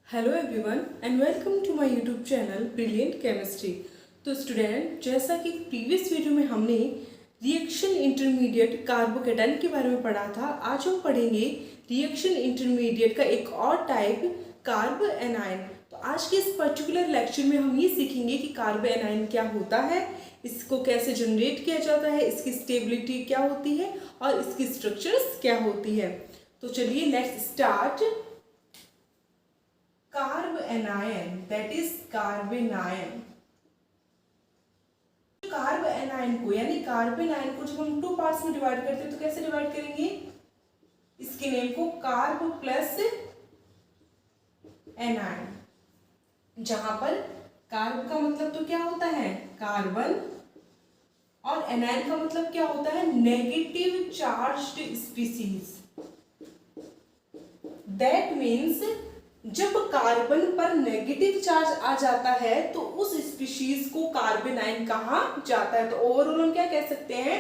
Hello everyone and welcome to my YouTube channel brilliant chemistry. तो student, जैसा कि previous video में हमने रिएक्शन इंटरमीडिएट कार्बोकेटाइन के बारे में पढ़ा था, आज हम पढ़ेंगे रिएक्शन इंटरमीडिएट का एक और टाइप कार्ब एनायन। तो आज के इस पर्टिकुलर लेक्चर में हम ये सीखेंगे कि कार्ब एनायन क्या होता है, इसको कैसे जनरेट किया जाता है, इसकी स्टेबिलिटी क्या होती है और इसकी स्ट्रक्चर्स क्या होती है। तो चलिए let's start. Carb anion, that is carbanion. Carb anion को यानी कार्बन आयन को जब हम टू पार्ट्स में डिवाइड करते हैं तो कैसे डिवाइड करेंगे? इसके नेम को कार्ब प्लस एनायन, जहां पर कार्ब का मतलब तो क्या होता है? कार्बन, और एनायन का मतलब क्या होता है? Negative charged species. That means जब कार्बन पर नेगेटिव चार्ज आ जाता है तो उस स्पीशीज को कार्बेनाइन कहा जाता है। तो ओवरऑल हम क्या कह सकते हैं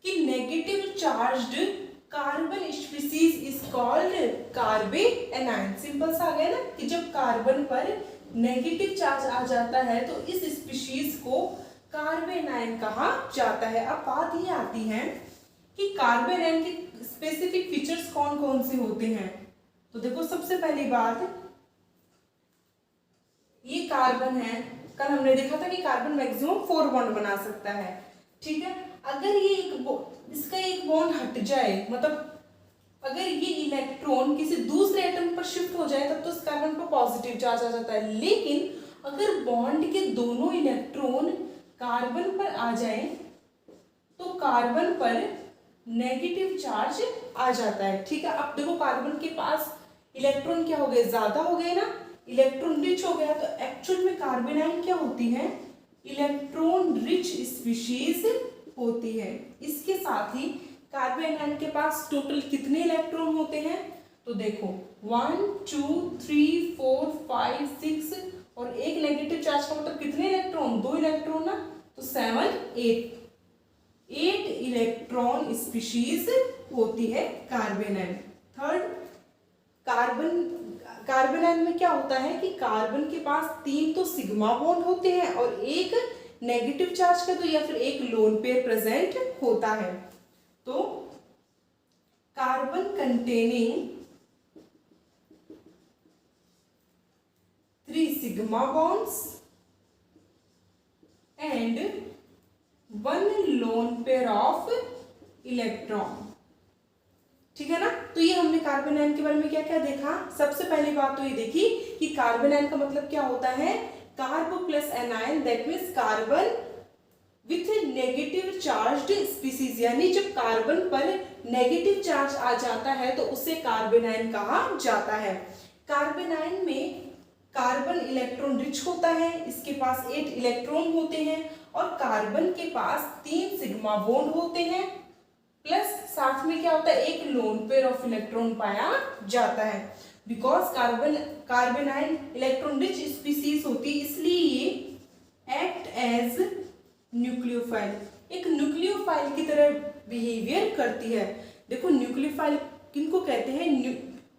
कि negative charged carbon species is called कार्बेनाइन। Simple सा आ गया ना कि जब कार्बन पर नेगेटिव चार्ज आ जाता है तो इस स्पीशीज को कार्बेनाइन कहा जाता है। अब बात ये आती है कि कार्बेनाइन के स्पेसिफिक फीचर्स कौन कौन से होते हैं। तो देखो, सबसे पहली बात, ये कार्बन है, कल हमने देखा था कि कार्बन मैक्सिमम 4 बॉन्ड बना सकता है, ठीक है। अगर ये इसका एक बॉन्ड हट जाए, मतलब अगर ये इलेक्ट्रॉन किसी दूसरे एटम पर शिफ्ट हो जाए तब तो इस कार्बन पर पॉजिटिव चार्ज आ जाता है। लेकिन अगर बॉन्ड के दोनों इलेक्ट्रॉन कार्बन पर आ जाए तो कार्बन पर नेगेटिव चार्ज आ जाता है, ठीक है। अब देखो, कार्बन के पास इलेक्ट्रॉन क्या हो गए? ज्यादा हो गए ना, इलेक्ट्रॉन रिच हो गया। तो एक्चुअल में कार्बेनाइन क्या होती है? इलेक्ट्रॉन रिच स्पीशीज होती है। इसके साथ ही कार्बेनाइन के पास टोटल कितने इलेक्ट्रॉन होते हैं? तो देखो, 1 2 3 4 5 6, और एक नेगेटिव चार्ज का मतलब कितने इलेक्ट्रॉन? 2 इलेक्ट्रॉन ना, तो 7 8 इलेक्ट्रॉन स्पीशीज होती है कार्बेनाइन। थर्ड, कार्बेनाइन में क्या होता है कि कार्बन के पास 3 तो सिग्मा बॉन्ड होते हैं और एक नेगेटिव चार्ज का तो या फिर एक लोन पेयर प्रेजेंट होता है। तो carbon containing 3 sigma bonds and 1 lone pair of electron, ठीक है ना। तो ये हमने कार्बेनाइन के बारे में क्या क्या देखा। सबसे पहली बात तो ये देखी कि कार्बेनाइन का मतलब क्या होता है? Carb plus anion, that means carbon with negative charged species, यानी जब कार्बन पर नेगेटिव चार्ज आ जाता है तो उसे कार्बेनाइन कहा जाता है। कार्बेनाइन में कार्बन इलेक्ट्रॉन रिच होता है, इसके पास 8 इलेक्ट्रॉन होते हैं और कार्बन के पास 3 सिग्मा बॉन्ड होते हैं, प्लस साथ में क्या होता है? एक लोन पेयर ऑफ इलेक्ट्रॉन पाया जाता है। बिकॉज कार्बेनाइन इलेक्ट्रॉन रिच स्पीसीज होती है, इसलिए ये एक्ट एज न्यूक्लियोफाइल, एक न्यूक्लियोफाइल की तरह बिहेवियर करती है। देखो, न्यूक्लियोफाइल किनको कहते हैं?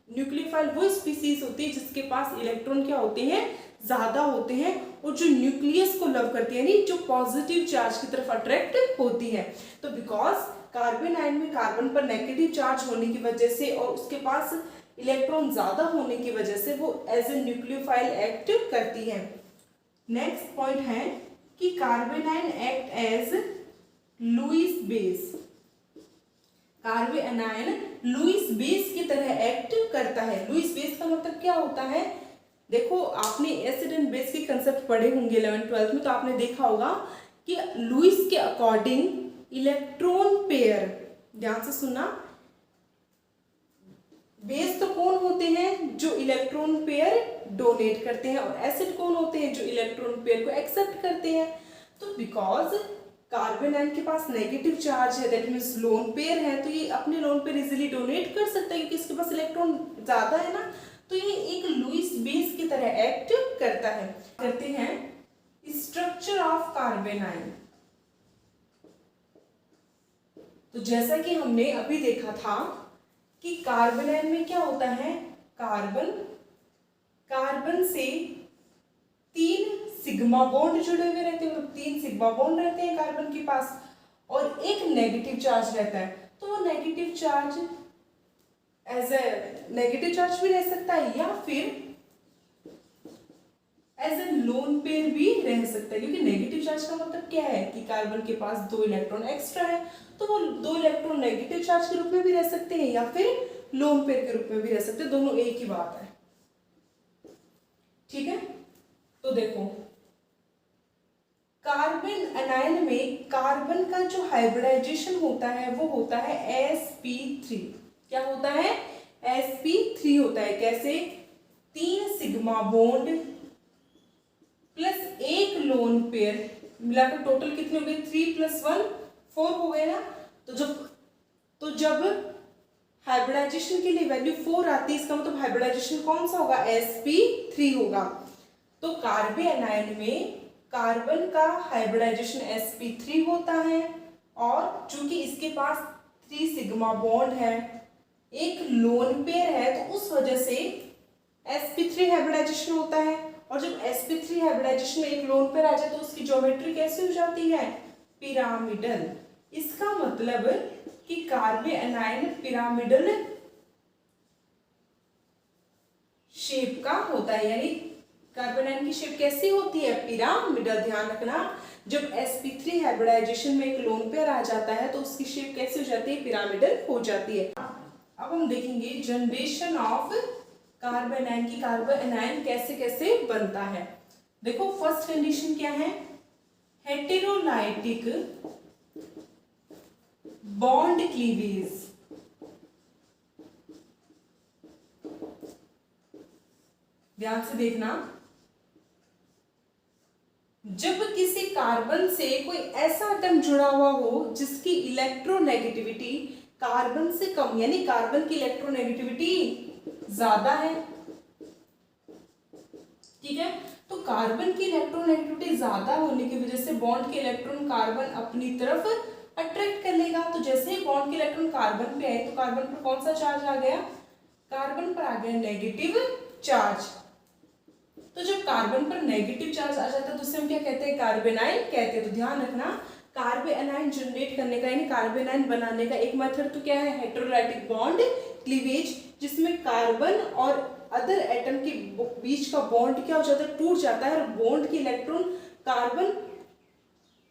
न्यूक्लियोफाइल वो स्पीसीज होती है जिसके पास इलेक्ट्रॉन क्या होते हैं? ज्यादा होते हैं, और जो न्यूक्लियस को लव करती है, यानी जो पॉजिटिव चार्ज की तरफ अट्रैक्ट होती है। तो बिकॉज कार्बेनाइन में कार्बन पर नेगेटिव चार्ज होने की वजह से और उसके पास इलेक्ट्रॉन ज्यादा होने की वजह से वो एज ए न्यूक्लियोफाइल एक्ट करती है। नेक्स्ट पॉइंट है कि carbanion act as Lewis base. Carbanion Lewis base की तरह एक्ट करता है। लुईस बेस का मतलब क्या होता है? देखो, आपने एसिड एंड बेस के कंसेप्ट पढ़े होंगे 11th 12th में, तो आपने देखा होगा कि लुईस के अकॉर्डिंग इलेक्ट्रॉन पेयर, ध्यान से सुनना, बेस तो कौन होते हैं? जो इलेक्ट्रॉन पेयर डोनेट करते हैं, और एसिड कौन होते हैं? जो इलेक्ट्रॉन पेयर को एक्सेप्ट करते हैं। तो बिकॉज कार्बेनाइन के पास नेगेटिव चार्ज है, दैट मीन्स लोन पेयर है, तो ये अपने लोन पेयर इजीली डोनेट कर सकता है क्योंकि इसके पास इलेक्ट्रॉन ज्यादा है ना। तो ये एक लुईस बेस की तरह एक्ट करता है। करते हैं स्ट्रक्चर ऑफ कार्बेनाइन। तो जैसा कि हमने अभी देखा था कि कार्बेनाइन में क्या होता है? कार्बन कार्बन से 3 सिग्मा बॉन्ड जुड़े हुए रहते हैं, मतलब 3 सिग्मा बॉन्ड रहते हैं कार्बन के पास, और एक नेगेटिव चार्ज रहता है। तो वो negative charge as a negative charge भी रह सकता है या फिर एज ए लोन पेयर भी रह सकता है, क्योंकि नेगेटिव चार्ज का मतलब क्या है कि कार्बन के पास 2 इलेक्ट्रॉन एक्स्ट्रा है, तो वो 2 इलेक्ट्रॉन नेगेटिव चार्ज के रूप में भी रह सकते हैं या फिर लोन पेयर के रूप में भी रह सकते हैं, दोनों एक ही बात है। ठीक है, तो देखो कार्बन एनायन में कार्बन का जो हाइब्रिडाइजेशन होता है वो होता है sp3। क्या होता है? sp3 होता है। कैसे? 3 सिग्मा बॉन्ड प्लस एक लोन पेयर मिलाकर टोटल कितने हो गए? 3 + 1 4 हो गए ना। तो जब हाइब्रिडाइजेशन के लिए वैल्यू 4 आती है, इसका मतलब हाइब्रिडाइजेशन कौन सा होगा? sp3 होगा। तो कार्बन एनायन में कार्बन का हाइब्रिडाइजेशन sp3 होता है, और चूंकि इसके पास 3 सिग्मा बॉन्ड है, एक लोन पेयर है, तो उस वजह से sp3 हाइब्रिडाइजेशन होता है। और जब sp3 हाइब्रिडाइजेशन में एक लोन पेयर आ जाए तो उसकी ज्योमेट्री कैसी हो जाती है? पिरामिडल। इसका मतलब कि कार्बन एनायन पिरामिडल शेप का होता है, यानी कार्बन एनायन की शेप कैसी होती है? पिरामिडल। ध्यान रखना, जब sp3 हाइब्रिडाइजेशन में एक लोन पेयर आ जाता है तो उसकी शेप कैसी हो जाती है? पिरामिडल हो जाती है। अब हम देखेंगे जनरेशन ऑफ कार्बन एनायन की कार्बन एनायन कैसे कैसे बनता है। देखो फर्स्ट कंडीशन क्या है? हेटेरोलाइटिक बॉन्ड क्लीवेज। ध्यान से देखना, जब किसी कार्बन से कोई ऐसा एटम जुड़ा हुआ हो जिसकी इलेक्ट्रोनेगेटिविटी कार्बन से कम, यानी कार्बन की इलेक्ट्रोनेगेटिविटी ज्यादा है। ठीक है, तो कार्बन की इलेक्ट्रोनेगेटिविटी ज्यादा होने की वजह से बॉन्ड के इलेक्ट्रॉन कार्बन अपनी तरफ अट्रैक्ट कर लेगा। तो जैसे ही बॉन्ड के इलेक्ट्रॉन कार्बन पे आए तो कार्बन पर कौन सा चार्ज आ गया? कार्बन पर आ गया नेगेटिव चार्ज। तो जब कार्बन पर नेगेटिव चार्ज आ जाता है तो उसे हम क्या कहते हैं? कार्बेनाइन कहते हैं। तो ध्यान रखना, कार्बन एनायन जनरेट करने का यानी कार्बन एनायन बनाने का एक मेथड तो क्या है? हेटेरोलाइटिक बॉन्ड क्लीवेज, जिसमें कार्बन और अदर एटम के बीच का बॉन्ड क्या हो जाता है? टूट जाता है, और बॉन्ड की इलेक्ट्रॉन कार्बन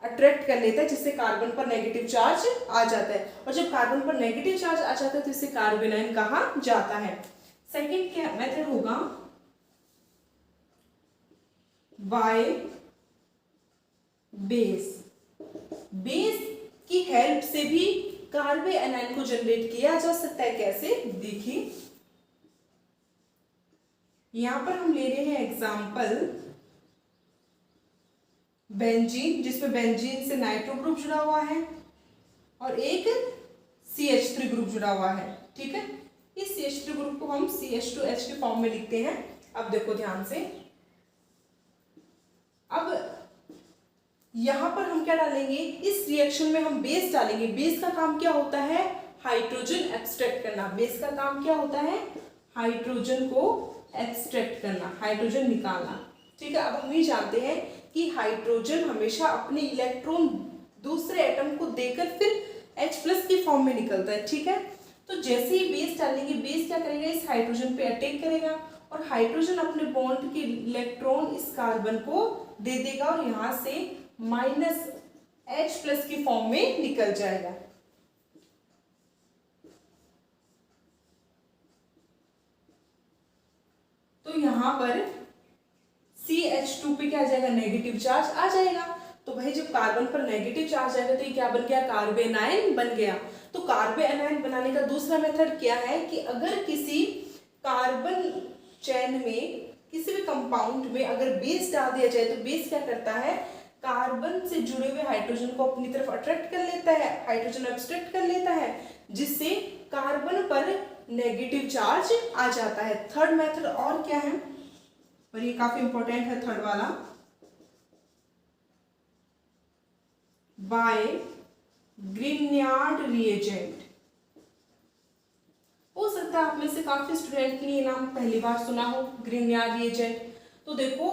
अट्रैक्ट कर लेता है, जिससे कार्बन पर नेगेटिव चार्ज आ जाता है। और जब कार्बन पर नेगेटिव चार्ज आ जाता है तो इसे कार्बेनाइन कहा जाता है। सेकेंड क्या मेथड होगा? By base. बेस की हेल्प से भी कार्बन एनायन को जनरेट किया जा सकता है। कैसे? देखिए, यहां पर हम ले रहे हैं एग्जांपल बेंजीन, जिसमें बेंजीन से नाइट्रो ग्रुप जुड़ा हुआ है और एक CH3 ग्रुप जुड़ा हुआ है। ठीक है, इस CH3 ग्रुप को हम CH2H के फॉर्म में लिखते हैं। अब देखो ध्यान से, अब यहां पर हम क्या डालेंगे? इस रिएक्शन में हम बेस डालेंगे। बेस का काम क्या होता है? हाइड्रोजन एक्सट्रैक्ट करना। बेस का काम क्या होता है? हाइड्रोजन को एक्सट्रैक्ट करना, हाइड्रोजन निकालना। ठीक है, अब हम ये जानते हैं कि हाइड्रोजन हमेशा अपने इलेक्ट्रॉन दूसरे एटम को देकर फिर H+ के फॉर्म में निकलता है। ठीक है, तो जैसे ही बेस डालेंगे, बेस क्या करेगा? इस हाइड्रोजन पे अटैक करेगा और हाइड्रोजन अपने बॉन्ड के इलेक्ट्रॉन इस कार्बन को दे देगा और यहां से -H+ की फॉर्म में निकल जाएगा। तो यहां पर CH2 पे क्या आ जाएगा? नेगेटिव चार्ज आ जाएगा। तो भाई जब कार्बन पर नेगेटिव चार्ज आएगा तो ये क्या बन गया? कार्बन आयन बन गया। तो कार्बन आयन बनाने का दूसरा मेथड क्या है कि अगर किसी कार्बन चेन में, किसी भी कंपाउंड में अगर बेस डाल दिया जाए तो बेस क्या करता है? कार्बन से जुड़े हुए हाइड्रोजन को अपनी तरफ अट्रैक्ट कर लेता है, हाइड्रोजन एब्स्ट्रैक्ट कर लेता है, जिससे कार्बन पर नेगेटिव चार्ज आ जाता है। थर्ड मेथड और क्या है, और ये काफी इंपॉर्टेंट है थर्ड वाला, बाय ग्रिग्नार्ड रिएजेंट। हो सकता है आप में से काफी स्टूडेंट ने ये नाम पहली बार सुना हो, ग्रिग्नार्ड रिएजेंट। तो देखो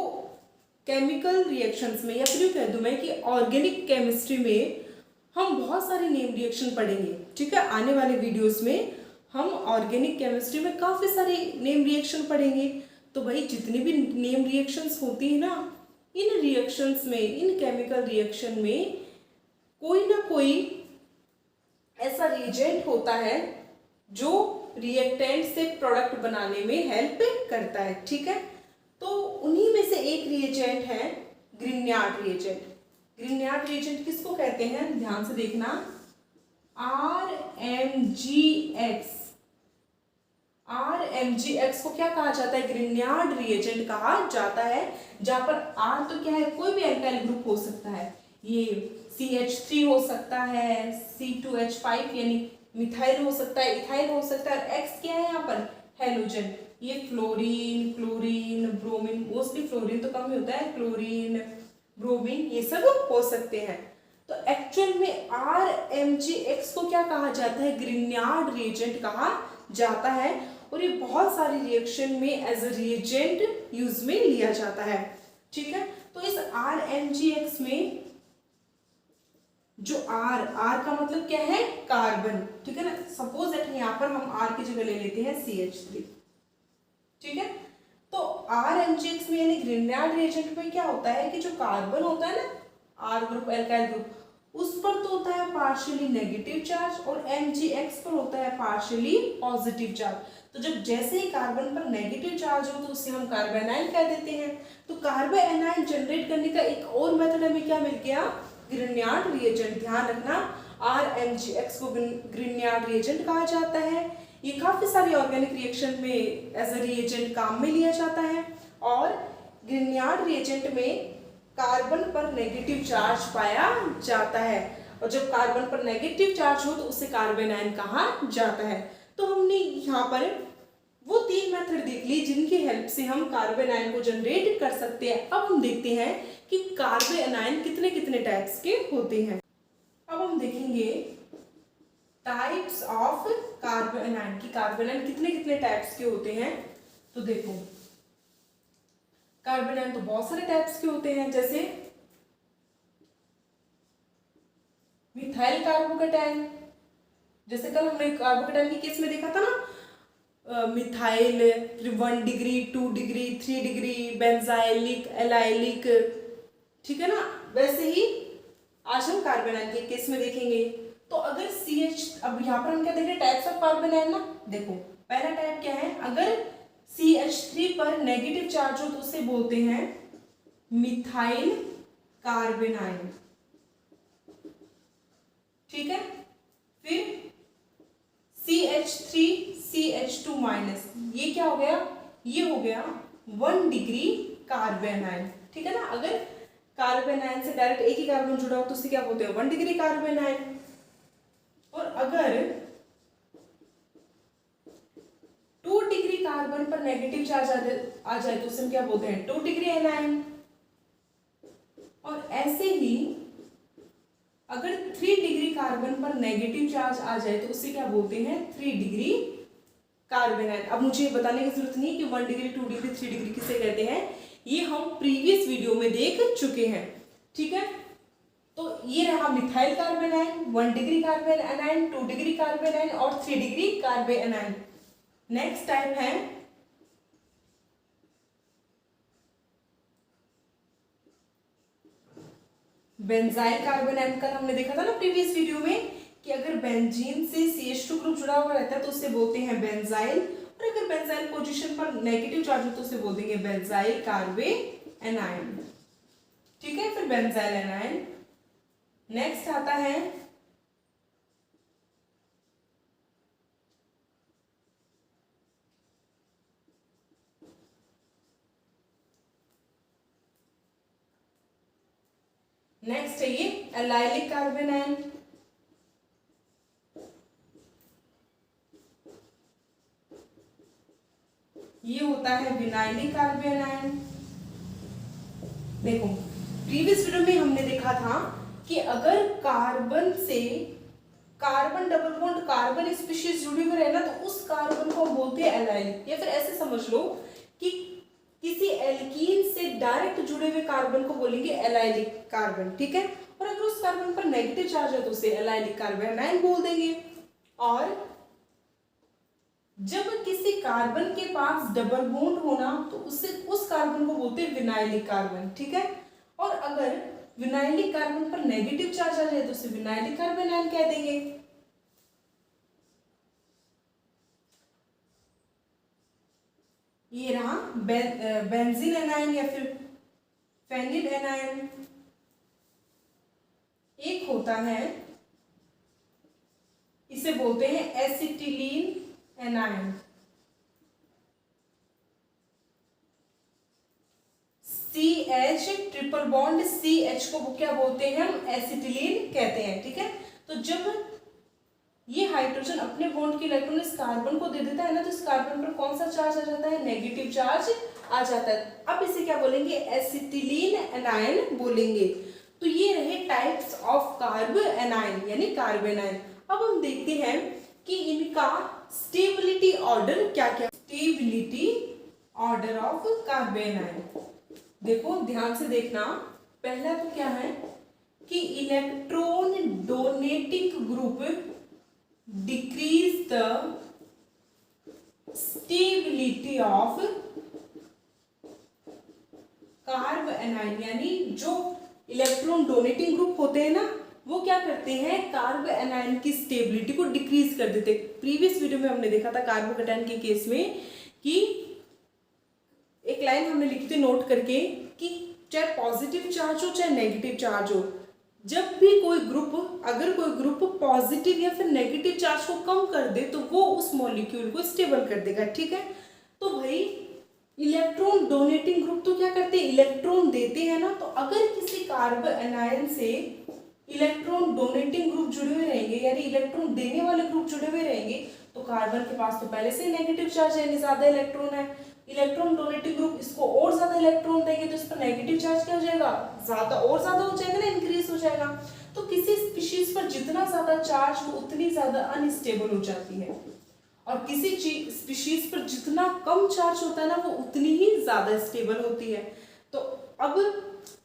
केमिकल रिएक्शंस में या फिर यूँ कह दूँ मैं कि ऑर्गेनिक केमिस्ट्री में हम बहुत सारे नेम रिएक्शन पढ़ेंगे। ठीक है, आने वाले वीडियोस में हम ऑर्गेनिक केमिस्ट्री में काफ़ी सारे नेम रिएक्शन पढ़ेंगे। तो भाई जितनी भी नेम रिएक्शंस होती है ना, इन रिएक्शंस में, इन केमिकल रिएक्शन में कोई ना कोई ऐसा रिएजेंट होता है जो रिएक्टेंट से प्रोडक्ट बनाने में हेल्प करता है। ठीक है, तो उन्हीं में से एक रिएजेंट है ग्रिग्नार्ड रिएजेंट। ग्रिग्नार्ड रिएजेंट किसको कहते हैं, ध्यान से देखना, RMGX। RMGX को क्या कहा जाता है, ग्रिग्नार्ड रिएजेंट कहा जाता है, जहां पर R तो क्या है, कोई भी एल्काइल ग्रुप हो सकता है, ये CH3 हो सकता है, C2H5 यानी मिथाइल हो सकता है, इथाइल हो सकता है, और X क्या है यहाँ पर, हेलोजन। ये fluorine, chlorine, bromine, mostly fluorine तो कम ही होता है, क्लोरीन, ब्रोमीन, ये सब हो सकते हैं। तो एक्चुअल में RMGX को क्या कहा जाता है, ग्रिग्नार्ड रिएजेंट कहा जाता है, और ये बहुत सारी रिएक्शन में एज अ रिएजेंट यूज में लिया जाता है। ठीक है, तो इस RMGX में जो R का मतलब क्या है, कार्बन। ठीक है ना, सपोज दैट यहाँ पर हम R की जगह ले लेते हैं CH3। ठीक है, तो RMGX में यानी ग्रिग्नार्ड रिएजेंट में क्या होता है कि जो कार्बन होता है ना, R ग्रुप, एल्काइल ग्रुप, उस पर तो होता है पार्शियली नेगेटिव चार्ज, और MgX पर होता है पार्शियली पॉजिटिव चार्ज। तो जब जैसे ही कार्बन पर नेगेटिव चार्ज हो तो उसे हम कार्बोनाइल कह देते हैं। तो कार्बोनाइल जनरेट करने का एक और मेथड हमें क्या मिल गया, ग्रिग्नार्ड रिएजेंट। ध्यान रखना, RMGX को ग्रिग्नार्ड रिएजेंट कहा जाता है। ये काफी सारी ऑर्गेनिक रिएक्शन में एज अ रिएजेंट काम में लिया जाता है, और ग्रिग्नार्ड रिएजेंट में कार्बन पर नेगेटिव चार्ज पाया जाता है, और जब कार्बन पर नेगेटिव चार्ज हो तो उसे कार्बोनाइल कहा जाता है। तो हमने यहाँ पर वो 3 मेथड देख ली जिनकी हेल्प से हम कार्बोनाइल को जनरेट कर सकते हैं। अब हम देखते हैं कि कार्बोनाइल कितने कितने टाइप्स के होते हैं। अब हम देखेंगे टाइप्स ऑफ कार्बोनाइल, कि कार्बोनाइल कितने कितने टाइप्स के होते हैं। तो देखो कार्बोनाइल तो बहुत सारे टाइप्स के होते हैं, जैसे मिथाइल कार्बोकेटाइन, जैसे कल हमने कार्बोकेटाइन की केस में देखा था ना, methyl, 1 degree, 2 degree, 3 degree, benzylic, allylic. ठीक है ना, वैसे ही आज हम कार्बोनाइल के केस में देखेंगे। तो अगर CH, अब यहाँ पर हम क्या देख रहे हैं, टाइप्स ऑफ कार्बोनाइल ना, देखो पहला टाइप क्या है, अगर CH3 पर नेगेटिव चार्ज हो तो उसे बोलते हैं मिथाइल कार्बोनाइल। ठीक है, फिर CH3 CH2 माइनस, ये क्या हो गया, ये हो गया 1 डिग्री कार्बोनाइल। ठीक है ना, अगर कार्बोनाइल से डायरेक्ट एक ही कार्बन जुड़ा हो तो उसे क्या बोलते हैं, 1 डिग्री कार्बोनाइल। और अगर 2 डिग्री कार्बन पर नेगेटिव चार्ज आ जाए तो उसे हम क्या बोलते हैं, 2 डिग्री एनाइन। और ऐसे ही अगर 3 डिग्री कार्बन पर नेगेटिव चार्ज आ जाए तो उसे क्या बोलते हैं, 3 डिग्री कार्बोनाइल। अब मुझे बताने की जरूरत नहीं कि 1 डिग्री, 2 डिग्री, 3 डिग्री किसे कहते हैं, ये हम प्रीवियस वीडियो में देख चुके हैं। ठीक है, तो ये रहा methyl carbonyl, 1 degree carbonyl, 2 degree carbonyl और 3 डिग्री कार्बोनाइल। नेक्स्ट टाइप है बेंजाइल कार्बोनाइल। कल हमने देखा था ना प्रीवियस वीडियो में कि अगर बेंजीन से CH2 ग्रुप जुड़ा हुआ रहता है तो उसे बोलते हैं बेंजाइल, और अगर बेंजाइल पोजीशन पर नेगेटिव चार्ज हो तो उसे बोल देंगे बेंजाइल कार्बोनाइल। ठीक है, फिर बेंजाइल एनाइन। नेक्स्ट आता है नेक्स्ट है ये एलाइलिक कार्बोनाइल। ये होता है विनाइलिक कार्बोनाइल। देखो प्रीवियस वीडियो में हमने देखा था कि अगर कार्बन से carbon double bond carbon species जुड़ी हुई रहे ना तो उस कार्बन को बोलते हैं एलाइल। या फिर ऐसे समझ लो कि किसी एल्कीन डायरेक्ट जुड़े हुए कार्बन को बोलेंगे एलाइलिक कार्बन, ठीक है। और अगर उस कार्बन पर नेगेटिव चार्ज है तो उसे एलाइलिक कार्बोनाइन बोल देंगे। और जब किसी कार्बन के पास डबल बॉन्ड होना तो उसे उस कार्बन को बोलते हैं विनाइलिक कार्बन, ठीक है। और अगर विनाइलिक कार्बन पर नेगेटिव चार्ज आ जाए तो उसे विनाइलिक कार्बोनाइन कह देंगे। ये रहा बेंजीन एनायन या फिर फेनिल एनायन। एक होता है, इसे बोलते हैं acetylene anion. CH triple bond CH को क्या बोलते हैं हम, एसिटिलीन कहते हैं, ठीक है। तो जब ये हाइड्रोजन अपने बॉन्ड के इलेक्ट्रॉन इस कार्बन को दे देता है ना, तो इस कार्बन पर कौन सा चार्ज आ जाता है, नेगेटिव चार्ज आ जाता है। अब इसे क्या बोलेंगे, एसिटिलीन एनायन बोलेंगे। तो ये रहे टाइप्स ऑफ कार्ब एनायन यानी कार्बेनाइन। अब हम देखते हैं कि इनका स्टेबिलिटी ऑर्डर क्या क्या। स्टेबिलिटी ऑर्डर ऑफ कार्बेनाइन, देखो ध्यान से देखना। पहला तो क्या है कि electron donating group decrease the stability of carb anion, यानी जो इलेक्ट्रॉन डोनेटिंग ग्रुप होते हैं ना, वो क्या करते हैं, कार्ब एनायन की स्टेबिलिटी को डिक्रीज कर देते। प्रीवियस वीडियो में हमने देखा था कार्बोकेटायन के केस में कि एक लाइन हमने लिखी थी नोट करके कि चाहे पॉजिटिव चार्ज हो चाहे नेगेटिव चार्ज हो, जब भी कोई ग्रुप, अगर कोई ग्रुप पॉजिटिव या फिर नेगेटिव चार्ज को कम कर दे तो वो उस मॉलिक्यूल को स्टेबल कर देगा, ठीक है। तो भाई इलेक्ट्रॉन डोनेटिंग ग्रुप तो क्या करते हैं, इलेक्ट्रॉन देते हैं ना। तो अगर किसी कार्ब एनायन से इलेक्ट्रॉन डोनेटिंग ग्रुप जुड़े हुए रहेंगे यानी इलेक्ट्रॉन देने वाले ग्रुप जुड़े हुए रहेंगे, तो कार्बन के पास तो पहले से नेगेटिव चार्ज है यानी ज्यादा इलेक्ट्रॉन है। इलेक्ट्रॉन डोनेटिंग ग्रुप इसको और ज्यादा इलेक्ट्रॉन देंगे तो इस पर नेगेटिव चार्ज क्या हो जाएगा, ज्यादा और ज्यादा हो जाएगा ना, इंक्रीज हो जाएगा। तो किसी स्पीशीज पर जितना ज्यादा चार्ज हो उतनी ज्यादा अनस्टेबल हो जाती है, और किसी स्पीशीज पर जितना कम चार्ज होता है ना वो उतनी ही ज्यादा स्टेबल होती है। तो अब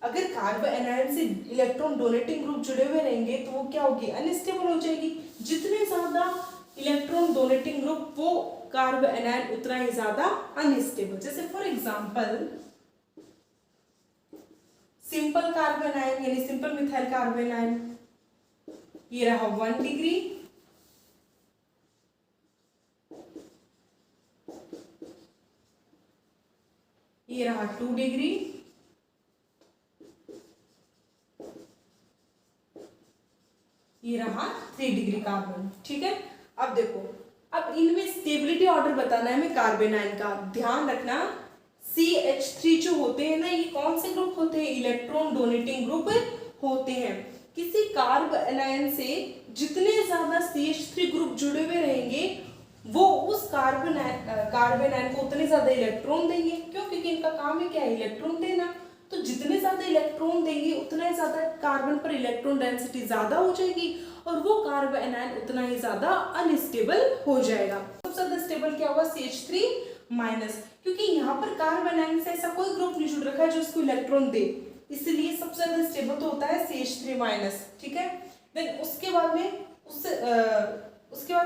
अगर कार्ब एनायन से इलेक्ट्रॉन डोनेटिंग ग्रुप जुड़े हुए रहेंगे तो वो क्या होगी, अनस्टेबल हो जाएगी। जितने ज्यादा इलेक्ट्रॉन डोनेटिंग ग्रुप वो कार्ब एनायन उतना ही ज्यादा अनस्टेबल। जैसे for example simple carb anion यानी सिंपल मिथाइल कार्ब एनायन, ये रहा 1 डिग्री, ये रहा 2 डिग्री, ये रहा 3 डिग्री कार्बन, ठीक है। अब देखो, अब इनमें स्टेबिलिटी ऑर्डर बताना है हमें कार्बेनाइन का। ध्यान रखना CH3 जो होते हैं ना, ये कौन से ग्रुप होते हैं, इलेक्ट्रॉन डोनेटिंग ग्रुप होते हैं। किसी कार्ब एनायन से जितने ज्यादा CH3 ग्रुप जुड़े हुए रहेंगे वो उस कार्बेनाइन को उतने ज्यादा इलेक्ट्रॉन देंगे। क्यों, क्योंकि इनका काम है क्या, इलेक्ट्रॉन देना। तो जितने ज्यादा इलेक्ट्रॉन देंगे उतना ही ज्यादा कार्बन पर इलेक्ट्रॉन डेंसिटी ज्यादा हो जाएगी और वो कार्ब एनायन उतना ही ज्यादा अनस्टेबल हो जाएगा। सबसे ज्यादा स्टेबल क्या हुआ, CH3 माइनस, क्योंकि यहाँ पर कार्ब एनायन से ऐसा कोई ग्रुप नहीं जुड़ रखा है जो उसको इलेक्ट्रॉन दे, इसलिए सबसे ज्यादा स्टेबल तो होता है CH3 माइनस, ठीक है। देन उसके बाद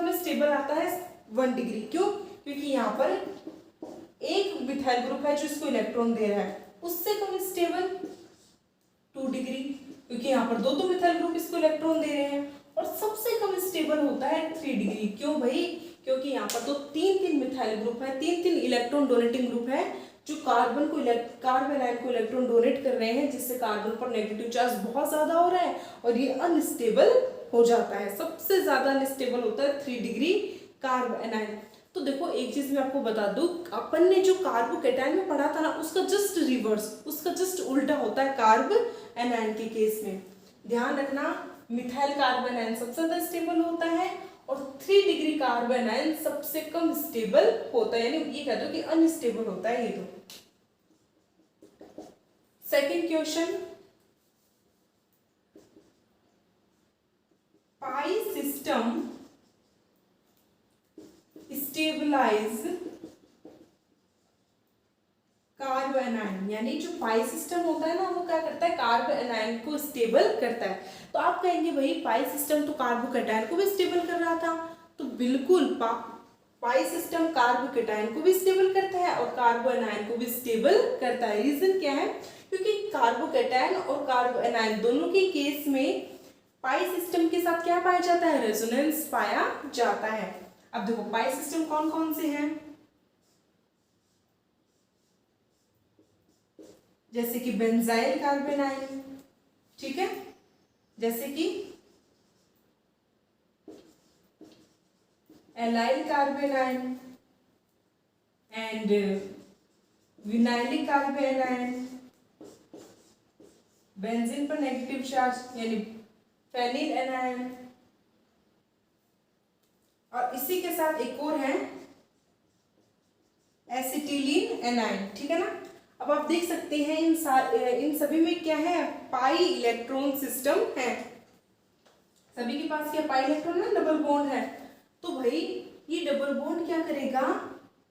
में स्टेबल आता है 1 डिग्री। क्यों, क्योंकि यहाँ पर एक मिथाइल ग्रुप है जो इसको इलेक्ट्रॉन दे रहा है। उससे कम स्टेबल 2 डिग्री, क्योंकि यहाँ पर दो मिथाइल ग्रुप इसको इलेक्ट्रॉन दे रहे हैं। और सबसे कम स्टेबल होता है 3 डिग्री। क्यों भाई, क्योंकि यहाँ पर तो 3 मिथाइल ग्रुप है, 3 इलेक्ट्रॉन डोनेटिंग ग्रुप है जो कार्ब एनायन को इलेक्ट्रॉन डोनेट कर रहे हैं, जिससे कार्बन पर नेगेटिव चार्ज बहुत ज्यादा हो रहा है और ये अनस्टेबल हो जाता है। सबसे ज्यादा अनस्टेबल होता है 3 डिग्री कार्ब एनायन। तो देखो एक चीज मैं आपको बता दूं, अपन ने जो कार्बोकेटायन में पढ़ा था ना, उसका जस्ट रिवर्स, उसका जस्ट उल्टा होता है कार्ब एनायन के केस में। ध्यान रखना, मिथाइल कार्ब एनायन सबसे ज्यादा स्टेबल होता है और 3 डिग्री कार्ब एनायन सबसे कम स्टेबल होता है, यानी ये कह दो कि अनस्टेबल होता है ये दो। सेकेंड क्वेश्चन, पाई सिस्टम stabilize कार्ब कार्बो एनायन, यानी जो पाई सिस्टम होता है ना वो क्या करता है, कार्बो एनायन को स्टेबल करता है। तो आप कहेंगे भाई पाई सिस्टम तो कार्बोकेटायन को भी स्टेबल कर रहा था, तो बिल्कुल पाई सिस्टम कार्बोकेटायन को भी स्टेबल करता है और कार्बो एनायन को भी स्टेबल करता है। रीजन क्या है, क्योंकि कार्बोकेटायन और कार्बो एनायन दोनों के केस में पाई सिस्टम के साथ क्या पाया जाता है, रेजोनेंस पाया जाता है। अब देखो पाई सिस्टम कौन कौन से हैं, जैसे कि बेंजाइल कार्बोनाइन, ठीक है, जैसे कि एलाइल कार्बोनाइन एंड विनाइलिक कार्बोनाइन, बेंजीन पर नेगेटिव चार्ज यानी फेनिल एनायन, और इसी के साथ एक और है एसिटिलीन एनायन, ठीक है ना। अब आप देख सकते हैं इन सभी में क्या है, पाई इलेक्ट्रॉन सिस्टम है, सभी के पास क्या पाई इलेक्ट्रॉन है, डबल बॉन्ड है। तो भाई ये डबल बॉन्ड क्या करेगा,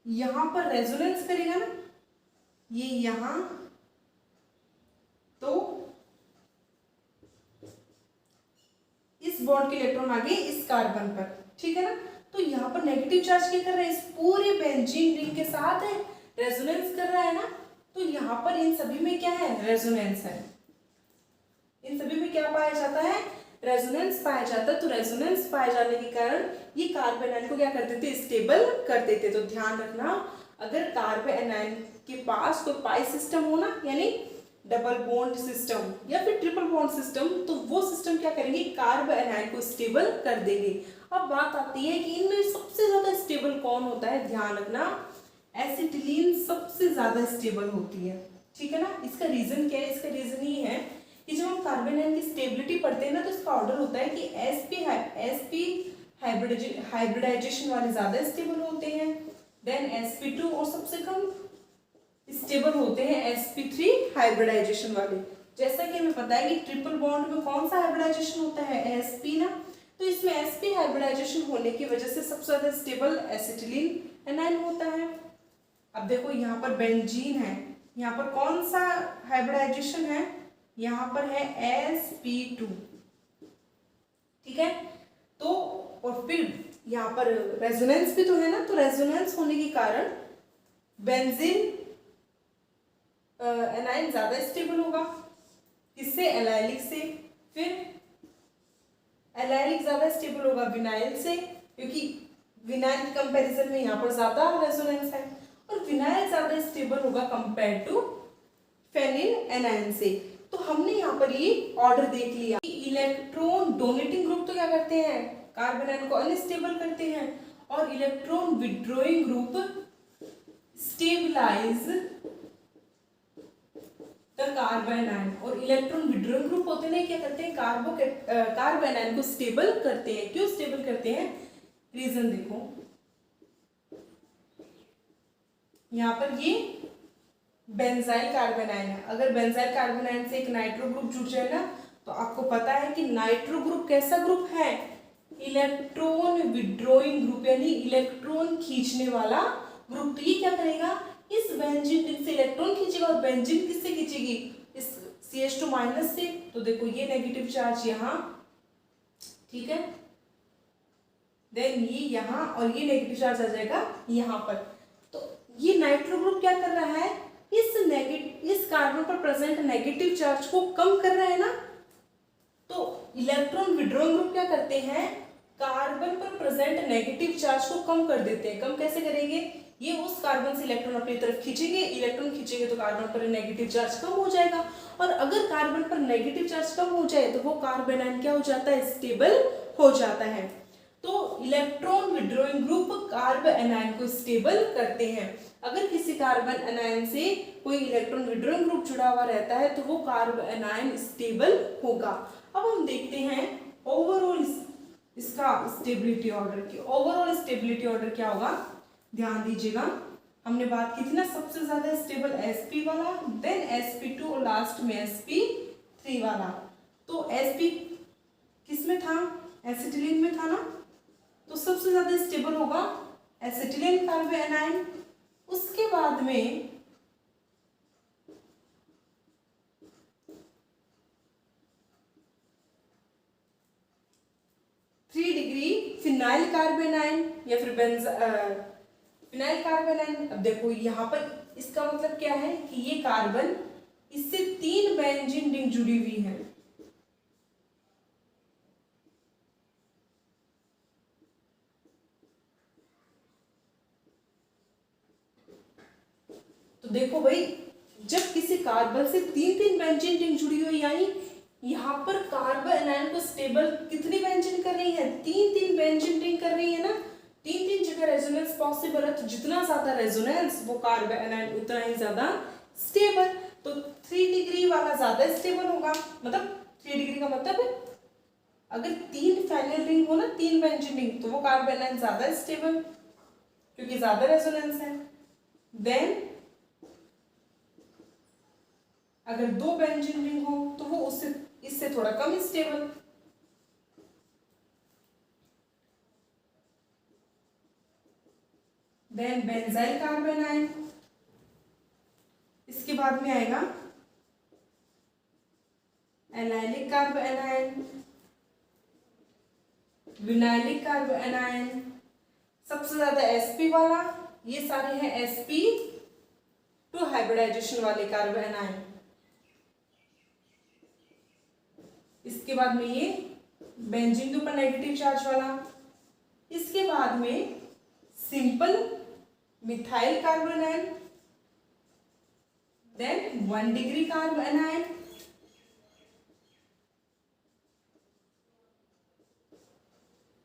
यहां पर रेजोनेंस करेगा ना, ये यहां, तो इस बॉन्ड के इलेक्ट्रॉन आगे इस कार्बन पर, ठीक है ना। तो यहाँ पर नेगेटिव चार्ज क्या कर रहा है, इस पूरे बेंजीन रिंग के साथ है रेजोनेंस कर रहा है ना। तो यहाँ पर इन सभी में क्या है, रेजोनेंस है, इन सभी में क्या पाया जाता है, रेजोनेंस पाया जाता है। तो रेजोनेंस पाए जाने के कारण ये कार्बन एनायन को क्या करते थे, स्टेबल करते थे। तो ध्यान रखना, अगर कार्बन एनायन के पास कोई पाई सिस्टम हो ना, यानी डबल बॉन्ड सिस्टम या फिर ट्रिपल बॉन्ड सिस्टम, तो वो सिस्टम क्या करेंगे, कार्बन एनायन को स्टेबल कर देंगे। अब बात आती है कि इनमें सबसे ज्यादा स्टेबल कौन होता है, ध्यान रखना एसिटिलीन सबसे ज्यादा स्टेबल होती है, ठीक है ना। इसका रीजन क्या है, इसका रीजन ये है कि जब हम कार्बन एनायन की स्टेबिलिटी पढ़ते हैं ना, तो इसका ऑर्डर होता है कि sp हाइब्रिडाइजेशन वाले ज्यादा स्टेबल होते हैं, देन sp2, और सबसे कम स्टेबल होते हैं sp3 हाइब्रिडाइजेशन वाले। जैसा कि हमें पता है कि ट्रिपल बॉन्ड में कौन सा हाइब्रिडाइजेशन होता है, sp ना, तो इसमें sp हाइब्रिडाइजेशन होने की वजह से सबसे ज्यादा स्टेबल एसिटिलीन एनायन होता है। अब देखो यहाँ पर बेंजीन है, यहाँ पर कौन सा हाइब्रिडाइजेशन है, यहाँ पर है sp2, ठीक है। तो और फिर यहाँ पर रेजोनेंस भी तो है ना, तो रेजोनेंस होने के कारण बेंजीन एनायन ज्यादा स्टेबल होगा, किससे, एलाइलिक से। फिर एलाइलिक ज्यादा स्टेबल होगा विनाइल से, क्योंकि विनाइल के कंपैरिजन में यहाँ पर ज्यादा रेजोनेंस है, और विनाइल ज्यादा स्टेबल होगा कंपेयर टू फेनिल एनायन से। तो हमने यहाँ पर ये ऑर्डर देख लिया कि इलेक्ट्रॉन डोनेटिंग ग्रुप तो क्या करते हैं, कार्बन आयन को अनस्टेबल करते हैं, और electron withdrawing group stabilise the carbon ion. और इलेक्ट्रॉन विड्रॉइंग ग्रुप होते हैं क्या करते हैं, कार्बन आयन को स्टेबल करते हैं। क्यों स्टेबल करते हैं, रीजन देखो, यहाँ पर ये बेंजाइल कार्बन आयन है, अगर बेंजाइल कार्बन आयन से एक नाइट्रो ग्रुप जुड़ जाए ना, तो आपको पता है कि नाइट्रो ग्रुप कैसा ग्रुप है, इलेक्ट्रॉन विड्रॉइंग ग्रुप, यानी इलेक्ट्रॉन खींचने वाला ग्रुप। तो ये क्या करेगा, इस बेंजीन रिंग से इलेक्ट्रॉन खींचेगा, और बेंजीन किससे खींचेगी, इस CH2 माइनस से। तो देखो ये नेगेटिव चार्ज यहाँ, ठीक है, देन ये यहाँ, और ये नेगेटिव चार्ज आ जाएगा यहाँ पर। तो ये नाइट्रो ग्रुप क्या कर रहा है, इस कार्बन पर प्रेजेंट नेगेटिव चार्ज को कम कर रहा है ना। तो इलेक्ट्रॉन विड्रॉइंग ग्रुप क्या करते हैं, कार्बन पर प्रेजेंट नेगेटिव चार्ज को कम कर देते हैं। कम कैसे करेंगे, ये उस कार्बन से इलेक्ट्रॉन अपनी तरफ खींचेंगे, इलेक्ट्रॉन खींचेंगे तो कार्बन पर नेगेटिव चार्ज कम हो जाएगा, और अगर कार्बन पर नेगेटिव चार्ज कम हो जाए तो वो कार्बन आयन क्या हो जाता है, स्टेबल हो जाता है। तो electron withdrawing group carbon anion को स्टेबल करते हैं। अगर किसी कार्बन एनायन से कोई इलेक्ट्रॉन विड्रॉइंग ग्रुप जुड़ा हुआ रहता है तो वो कार्बन एनायन स्टेबल होगा। अब हम देखते हैं ओवरऑल इसका स्टेबिलिटी ऑर्डर की। ओवरऑल स्टेबिलिटी ऑर्डर क्या होगा, ध्यान दीजिएगा, हमने बात की थी ना सबसे ज्यादा स्टेबल sp वाला, देन sp2 और लास्ट में sp3 वाला। तो sp किस में था, एसिटिलीन में था ना, तो सबसे ज्यादा स्टेबल होगा एसिटिलीन कार्बन एनायन। उसके बाद में फिनाइल कार्बोनाइन या फिर फिनाइल कार्बोनाइन। अब देखो यहाँ पर इसका मतलब क्या है कि ये कार्बन इससे 3 बेंजीन रिंग जुड़ी हुई है। तो देखो भाई, जब किसी कार्बन से 3 बेंजीन रिंग जुड़ी हुई, यानी यहाँ पर कार्बन एनायन को स्टेबल कितनी बेंजीन कर रही है, 3 बेंजीन रिंग कर रही है ना। 3 जगह रेजोनेंस पॉसिबल है, तो जितना ज्यादा रेजोनेंस वो कार्बन एनायन उतना ही ज्यादा स्टेबल। तो 3 डिग्री वाला ज्यादा स्टेबल होगा, मतलब 3 डिग्री का मतलब अगर 3 फेनिल रिंग हो ना, 3 बेंजीन रिंग, तो वो कार्बन एनायन ज्यादा स्टेबल क्योंकि ज्यादा रेजोनेंस है। देन अगर 2 बेंजीन रिंग हो तो वो उससे इससे थोड़ा कम स्टेबल। देन बेंजाइल कार्बोनाइन, इसके बाद में आएगा एनाइलिक कार्बोनाइन, विनाइलिक कार्बोनाइन, सबसे ज्यादा sp वाला, ये सारे हैं sp2 हाइब्रिडाइजेशन वाले कार्बोनाइन। इसके बाद में ये बेंजीन के ऊपर नेगेटिव चार्ज वाला। इसके बाद में simple methyl carbanion, then 1 degree carbanion,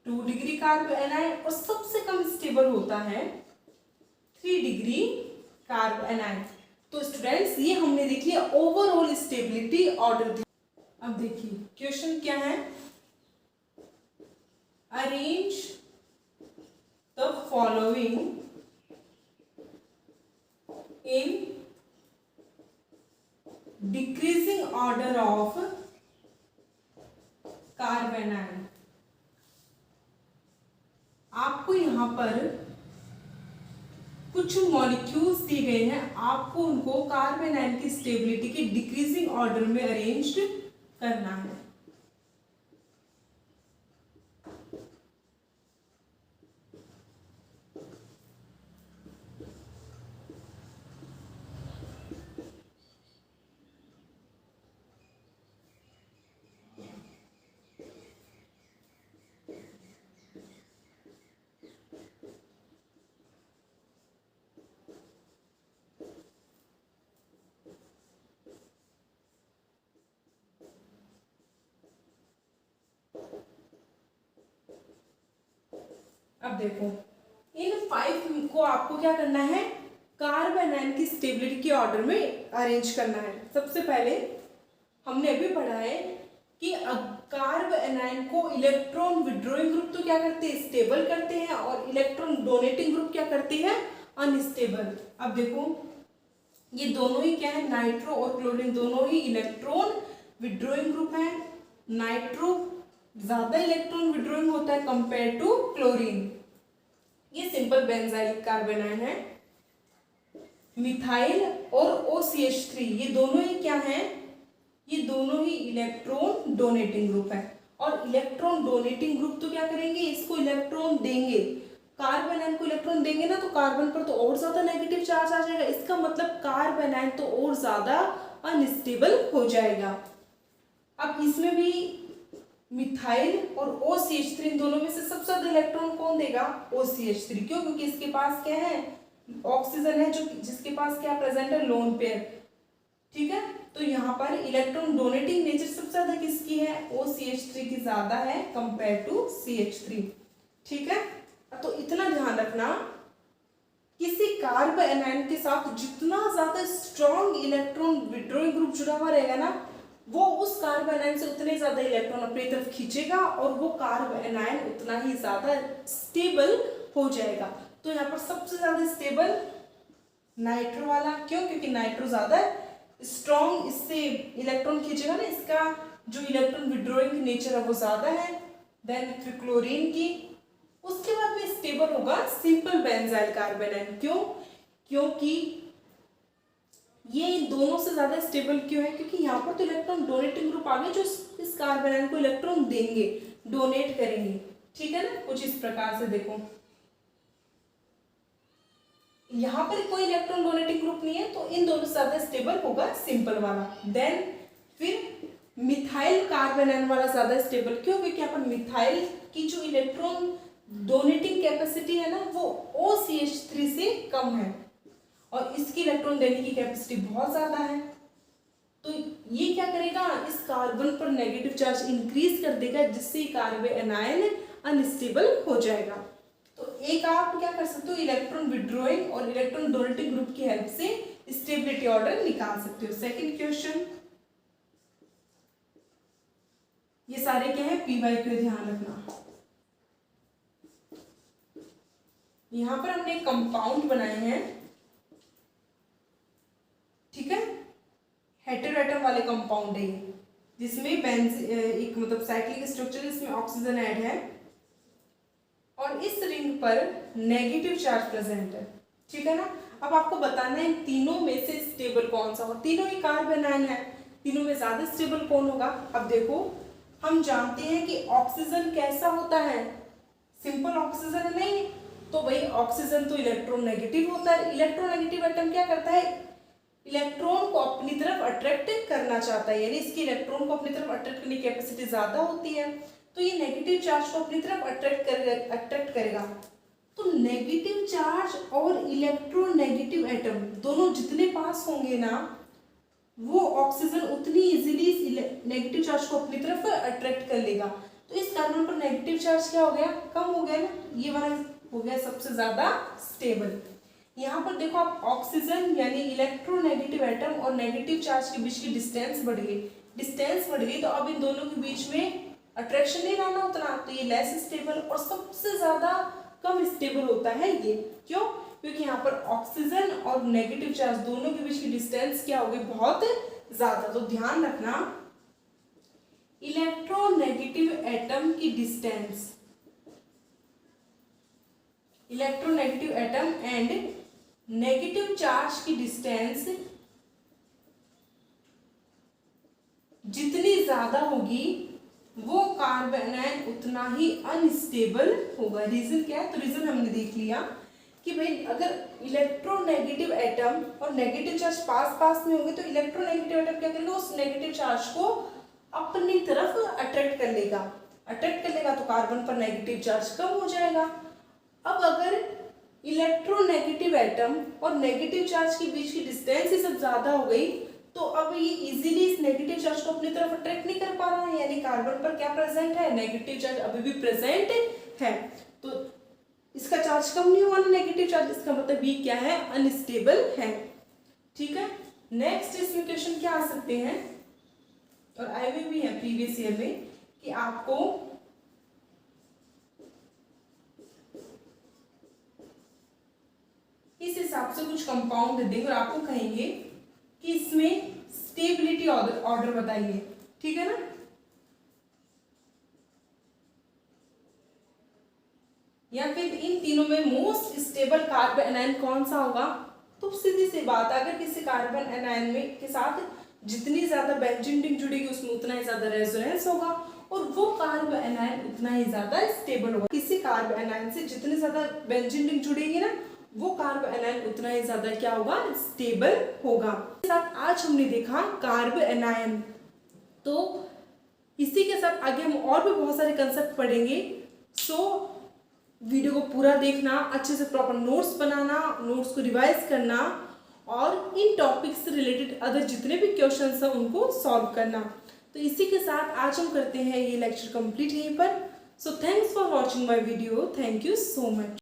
two degree carbanion, और सबसे कम स्टेबल होता है 3 डिग्री कार्बोनाइन। तो स्टूडेंट्स, ये हमने देख लिया ओवरऑल स्टेबिलिटी ऑर्डर। अब देखिए क्वेश्चन क्या है, arrange the following in decreasing order of carbanion. आपको यहां पर कुछ मॉलिक्यूल्स दिए गए हैं, आपको उनको कार्बोनाइन की स्टेबिलिटी के डिक्रीजिंग ऑर्डर में अरेंज करना है। अब देखो, इन 5 को आपको क्या करना है, कार्बोनाइन की स्टेबिलिटी के ऑर्डर में अरेंज करना है। सबसे पहले हमने अभी पढ़ा है कि कार्बोनाइन को इलेक्ट्रॉन विड्रॉइंग ग्रुप तो क्या करते हैं, स्टेबल करते हैं, और इलेक्ट्रॉन डोनेटिंग ग्रुप क्या करते हैं, अनस्टेबल। अब देखो ये दोनों ही क्या है, नाइट्रो और क्लोरीन दोनों ही इलेक्ट्रॉन विड्रॉइंग ग्रुप है। नाइट्रो ज्यादा इलेक्ट्रॉन विड्रॉइंग होता है कंपेयर टू क्लोरीन। ये सिंपल बेंजाइल कार्बोनाइन है। मिथाइल और OCH3 ये दोनों ही क्या हैं, ये दोनों ही इलेक्ट्रॉन डोनेटिंग ग्रुप है। और इलेक्ट्रॉन डोनेटिंग ग्रुप तो क्या करेंगे, इसको इलेक्ट्रॉन देंगे, कार्बोनाइन को इलेक्ट्रॉन देंगे ना, तो कार्बन पर तो और ज्यादा नेगेटिव चार्ज आ जाएगा, इसका मतलब कार्बोनाइन तो और ज्यादा अनस्टेबल हो जाएगा। अब इसमें भी मिथाइल और OCH3 इन दोनों में से सबसे ज्यादा इलेक्ट्रॉन कौन देगा, OCH3। क्यों, क्योंकि इसके पास क्या है, ऑक्सीजन है, जो जिसके पास क्या प्रेजेंट है, लोन पेयर। ठीक है, तो यहाँ पर इलेक्ट्रॉन डोनेटिंग नेचर सबसे ज्यादा किसकी है, OCH3 की ज्यादा है कंपेयर टू CH3। ठीक है, तो इतना ध्यान रखना, किसी कार्बोनाइन के साथ जितना ज्यादा स्ट्रॉन्ग इलेक्ट्रॉन विड्रॉइंग ग्रुप जुड़ा हुआ रहेगा ना, वो उस कार्बोनाइन से उतने ज्यादा इलेक्ट्रॉन अपनी तरफ खींचेगा और वो कार्बोनाइन उतना ही ज्यादा स्टेबल हो जाएगा। तो यहाँ पर सबसे ज्यादा स्टेबल नाइट्रो वाला, क्यों, क्योंकि नाइट्रो ज्यादा स्ट्रॉन्ग इससे इलेक्ट्रॉन खींचेगा ना, इसका जो इलेक्ट्रॉन विड्रॉइंग नेचर है वो ज्यादा है। देन फिर क्लोरीन की, उसके बाद में स्टेबल होगा सिंपल बेंजाइल कार्बोनाइन। क्यों, क्योंकि ये इन दोनों से ज्यादा स्टेबल क्यों है, क्योंकि यहाँ पर तो इलेक्ट्रॉन डोनेटिंग ग्रुप आ गए जो इस कार्बोनाइन को इलेक्ट्रॉन देंगे, डोनेट करेंगे। ठीक है ना, कुछ इस प्रकार से देखो, यहाँ पर कोई इलेक्ट्रॉन डोनेटिंग ग्रुप नहीं है तो इन दोनों से ज्यादा स्टेबल होगा सिंपल वाला। देन फिर मिथाइल कार्बोनाइन वाला ज्यादा स्टेबल, क्यों? क्योंकि यहाँ पर मिथाइल की जो इलेक्ट्रॉन डोनेटिंग कैपेसिटी है ना वो OCH3 से कम है और इसकी इलेक्ट्रॉन देने की कैपेसिटी बहुत ज्यादा है। तो ये क्या करेगा, इस कार्बन पर नेगेटिव चार्ज इंक्रीज कर देगा जिससे कार्बन एनायन अनस्टेबल हो जाएगा। तो एक आप क्या कर सकते हो, इलेक्ट्रॉन विड्रॉइंग और इलेक्ट्रॉन डोनेटिंग ग्रुप की हेल्प से स्टेबिलिटी ऑर्डर निकाल सकते हो। सेकंड क्वेश्चन, ये सारे क्या है PYQ, ध्यान रखना। यहां पर हमने कंपाउंड बनाए हैं, ठीक है, हेटेरोएटम वाले कंपाउंड है ये, जिसमें एक मतलब साइक्लिक स्ट्रक्चर, इसमें ऑक्सीजन ऐड है और इस रिंग पर नेगेटिव चार्ज प्रेजेंट है, ठीक है ना। अब आपको बताना है इन तीनों में से स्टेबल कौन सा होगा। तीनों ही कार्बोनाइन है, तीनों में ज्यादा स्टेबल कौन होगा। अब देखो, हम जानते हैं कि ऑक्सीजन कैसा होता है, सिंपल ऑक्सीजन नहीं, तो भाई ऑक्सीजन तो इलेक्ट्रोनेगेटिव होता है। इलेक्ट्रोनेगेटिव एटम क्या करता है, इलेक्ट्रॉन को अपनी तरफ अट्रैक्ट करना चाहता है, यानी इसकी इलेक्ट्रॉन को अपनी तरफ अट्रैक्ट करने की कैपेसिटी ज्यादा होती है, तो ये नेगेटिव चार्ज को अपनी तरफ अट्रैक्ट करेगा। तो नेगेटिव चार्ज और इलेक्ट्रोनेगेटिव एटम दोनों जितने पास होंगे ना, वो ऑक्सीजन उतनी इजीली नेगेटिव चार्ज को अपनी तरफ अट्रैक्ट कर लेगा। तो इस कार्बन पर नेगेटिव चार्ज क्या हो गया, कम हो गया ना, ये वाला हो गया सबसे ज्यादा स्टेबल। यहाँ पर देखो आप, ऑक्सीजन यानी इलेक्ट्रोनेगेटिव एटम और नेगेटिव चार्ज के बीच की डिस्टेंस बढ़ गई, तो अब इन दोनों के बीच में अट्रैक्शन नहीं रहना उतना, तो ये लेस स्टेबल और सबसे ज्यादा कम स्टेबल होता है ये। क्यों? क्योंकि यहाँ पर ऑक्सीजन और नेगेटिव चार्ज दोनों के बीच की डिस्टेंस क्या होगी, बहुत ज्यादा। तो ध्यान रखना, इलेक्ट्रोनेगेटिव एटम की distance, electronegative atom and negative charge की डिस्टेंस जितनी ज्यादा होगी वो कार्बन आयन उतना ही अनस्टेबल होगा। रीजन क्या है, तो रीजन हमने देख लिया कि भाई अगर इलेक्ट्रोनेगेटिव एटम और नेगेटिव चार्ज पास पास में होंगे तो इलेक्ट्रोनेगेटिव एटम क्या करेगा, उस नेगेटिव चार्ज को अपनी तरफ अट्रैक्ट कर लेगा, तो कार्बन पर नेगेटिव चार्ज कम हो जाएगा। अब अगर इलेक्ट्रोनेगेटिव एटम और नेगेटिव चार्ज के बीच की डिस्टेंस ही सब ज्यादा हो गई, तो अब ये इजीली इस नेगेटिव चार्ज को अपनी तरफ अट्रैक्ट नहीं कर पा रहा है, यानी कार्बन पर क्या प्रेजेंट है, नेगेटिव चार्ज अभी भी प्रेजेंट है, तो इसका चार्ज कम नहीं हुआ ना नेगेटिव चार्ज, इसका मतलब ये क्या है, अनस्टेबल है। ठीक है, नेक्स्ट इसमें क्वेश्चन क्या आ सकते हैं, और आए हुए भी है प्रीवियस ईयर में, कि आपको इस हिसाब से कुछ कंपाउंड दे देंगे और आपको कहेंगे कि इसमें स्टेबिलिटी ऑर्डर बताइए। ठीक है ना, या फिर इन तीनों में मोस्ट स्टेबल कार्बन एनायन कौन सा होगा। तो सीधी सी बात, अगर किसी कार्बन एनायन में के साथ जितनी ज्यादा बेंजीन रिंग जुड़ेगी उसमें उतना ही ज्यादा रेजोनेंस होगा और वो कार्बन एनायन उतना ही ज्यादा स्टेबल होगा। किसी कार्बन एनायन से जितनी ज्यादा बेंजीन रिंग जुड़ेगी ना, वो कार्बन एनायन उतना ही ज्यादा क्या होगा, स्टेबल होगा। साथ आज हमने देखा कार्बन एनायन, तो इसी के साथ आगे हम और भी बहुत सारे कंसेप्ट पढ़ेंगे। सो वीडियो को पूरा देखना, अच्छे से प्रॉपर नोट्स बनाना, नोट्स को रिवाइज करना और इन टॉपिक से रिलेटेड अदर जितने भी क्वेश्चंस हैं उनको सॉल्व करना। तो इसी के साथ आज हम करते हैं ये लेक्चर कंप्लीट यहीं पर। So thanks for watching my video, thank you so much.